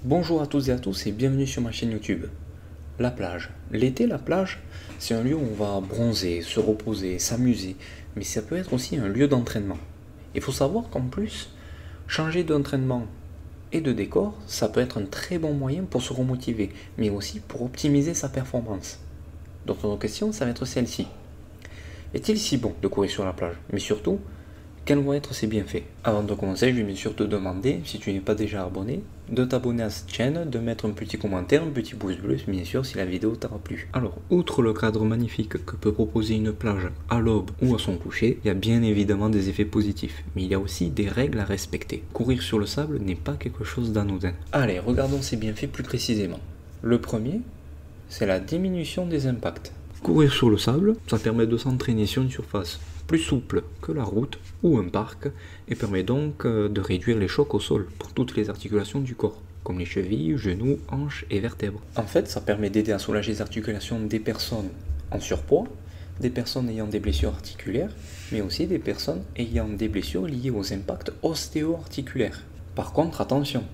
Bonjour à toutes et à tous et bienvenue sur ma chaîne YouTube. La plage. L'été, la plage, c'est un lieu où on va bronzer, se reposer, s'amuser, mais ça peut être aussi un lieu d'entraînement. Il faut savoir qu'en plus, changer d'entraînement et de décor, ça peut être un très bon moyen pour se remotiver, mais aussi pour optimiser sa performance. Donc notre question, ça va être celle-ci. Est-il si bon de courir sur la plage? Mais surtout, quels vont être ses bienfaits? Avant de commencer, je vais bien sûr te demander, si tu n'es pas déjà abonné, de t'abonner à cette chaîne, de mettre un petit commentaire, un petit pouce bleu, bien sûr, si la vidéo t'aura plu. Alors, outre le cadre magnifique que peut proposer une plage à l'aube ou à son coucher, il y a bien évidemment des effets positifs, mais il y a aussi des règles à respecter. Courir sur le sable n'est pas quelque chose d'anodin. Allez, regardons ces bienfaits plus précisément. Le premier, c'est la diminution des impacts. Courir sur le sable, ça permet de s'entraîner sur une surface plus souple que la route ou un parc et permet donc de réduire les chocs au sol pour toutes les articulations du corps, comme les chevilles, genoux, hanches et vertèbres. En fait, ça permet d'aider à soulager les articulations des personnes en surpoids, des personnes ayant des blessures articulaires, mais aussi des personnes ayant des blessures liées aux impacts ostéo-articulaires. Par contre, attention,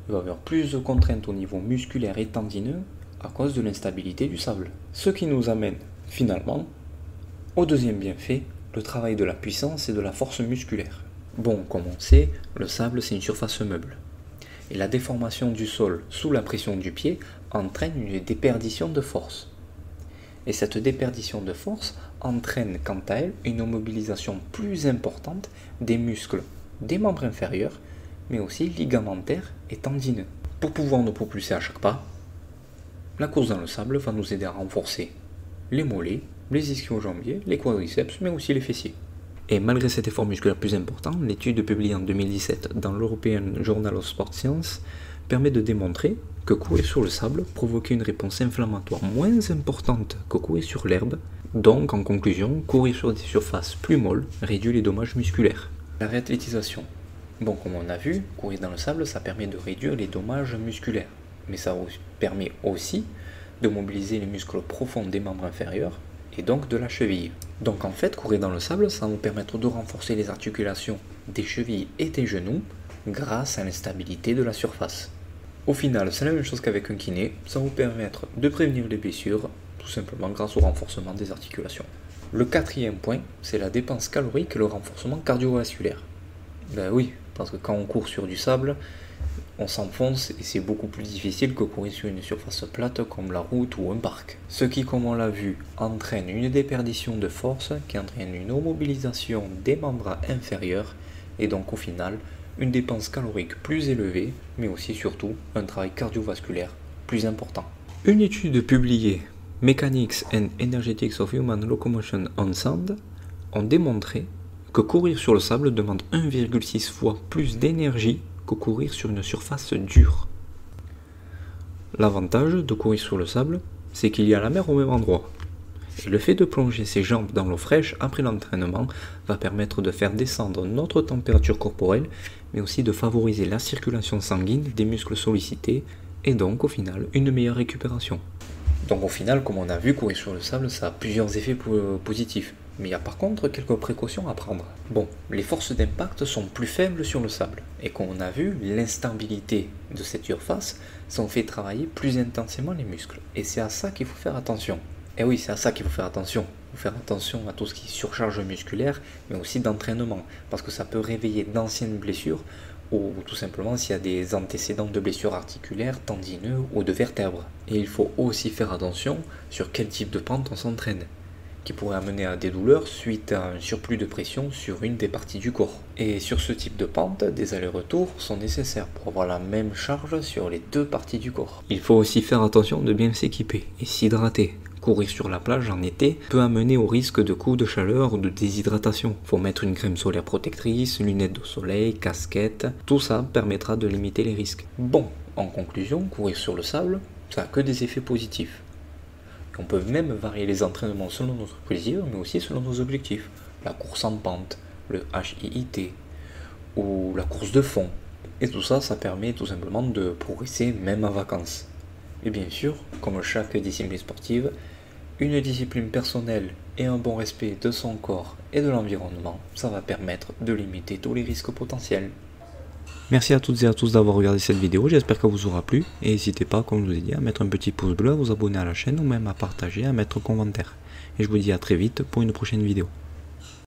il va y avoir plus de contraintes au niveau musculaire et tendineux à cause de l'instabilité du sable. Ce qui nous amène finalement au deuxième bienfait, le travail de la puissance et de la force musculaire. Bon, comme on sait, le sable c'est une surface meuble. Et la déformation du sol sous la pression du pied entraîne une déperdition de force. Et cette déperdition de force entraîne quant à elle une mobilisation plus importante des muscles des membres inférieurs, mais aussi ligamentaires et tendineux. Pour pouvoir nous propulser à chaque pas, la course dans le sable va nous aider à renforcer les mollets, les ischio-jambiers, les quadriceps, mais aussi les fessiers. Et malgré cet effort musculaire plus important, l'étude publiée en 2017 dans l'European Journal of Sport Science permet de démontrer que courir sur le sable provoquait une réponse inflammatoire moins importante que courir sur l'herbe. Donc, en conclusion, courir sur des surfaces plus molles réduit les dommages musculaires. La réathlétisation. Bon, comme on a vu, courir dans le sable, ça permet de réduire les dommages musculaires. Mais ça permet aussi de mobiliser les muscles profonds des membres inférieurs et donc de la cheville. Donc en fait, courir dans le sable, ça va nous permettre de renforcer les articulations des chevilles et des genoux grâce à l'instabilité de la surface. Au final, c'est la même chose qu'avec un kiné, ça va vous permettre de prévenir les blessures, tout simplement grâce au renforcement des articulations. Le quatrième point, c'est la dépense calorique et le renforcement cardiovasculaire. Ben oui, parce que quand on court sur du sable, on s'enfonce et c'est beaucoup plus difficile que courir sur une surface plate comme la route ou un parc. Ce qui, comme on l'a vu, entraîne une déperdition de force qui entraîne une immobilisation des membres inférieurs et donc au final une dépense calorique plus élevée, mais aussi surtout un travail cardiovasculaire plus important. Une étude publiée Mechanics and Energetics of Human Locomotion on Sand ont démontré que courir sur le sable demande 1,6 fois plus d'énergie que courir sur une surface dure. L'avantage de courir sur le sable, c'est qu'il y a la mer au même endroit. Et le fait de plonger ses jambes dans l'eau fraîche après l'entraînement va permettre de faire descendre notre température corporelle, mais aussi de favoriser la circulation sanguine des muscles sollicités, et donc au final une meilleure récupération. Donc au final, comme on a vu, courir sur le sable, ça a plusieurs effets positifs. Mais il y a par contre quelques précautions à prendre. Bon, les forces d'impact sont plus faibles sur le sable. Et comme on a vu, l'instabilité de cette surface, ça en fait travailler plus intensément les muscles. Et c'est à ça qu'il faut faire attention. Et oui, c'est à ça qu'il faut faire attention. Il faut faire attention à tout ce qui est surcharge musculaire, mais aussi d'entraînement. Parce que ça peut réveiller d'anciennes blessures, ou tout simplement s'il y a des antécédents de blessures articulaires, tendineux ou de vertèbres. Et il faut aussi faire attention sur quel type de pente on s'entraîne, qui pourrait amener à des douleurs suite à un surplus de pression sur une des parties du corps. Et sur ce type de pente, des allers-retours sont nécessaires pour avoir la même charge sur les deux parties du corps. Il faut aussi faire attention de bien s'équiper et s'hydrater. Courir sur la plage en été peut amener au risque de coups de chaleur ou de déshydratation. Il faut mettre une crème solaire protectrice, lunettes de soleil, casquette, tout ça permettra de limiter les risques. Bon, en conclusion, courir sur le sable, ça n'a que des effets positifs. On peut même varier les entraînements selon notre plaisir, mais aussi selon nos objectifs. La course en pente, le HIIT, ou la course de fond. Et tout ça, ça permet tout simplement de progresser même en vacances. Et bien sûr, comme chaque discipline sportive, une discipline personnelle et un bon respect de son corps et de l'environnement, ça va permettre de limiter tous les risques potentiels. Merci à toutes et à tous d'avoir regardé cette vidéo, j'espère qu'elle vous aura plu. Et n'hésitez pas, comme je vous ai dit, à mettre un petit pouce bleu, à vous abonner à la chaîne ou même à partager, à mettre un commentaire. Et je vous dis à très vite pour une prochaine vidéo.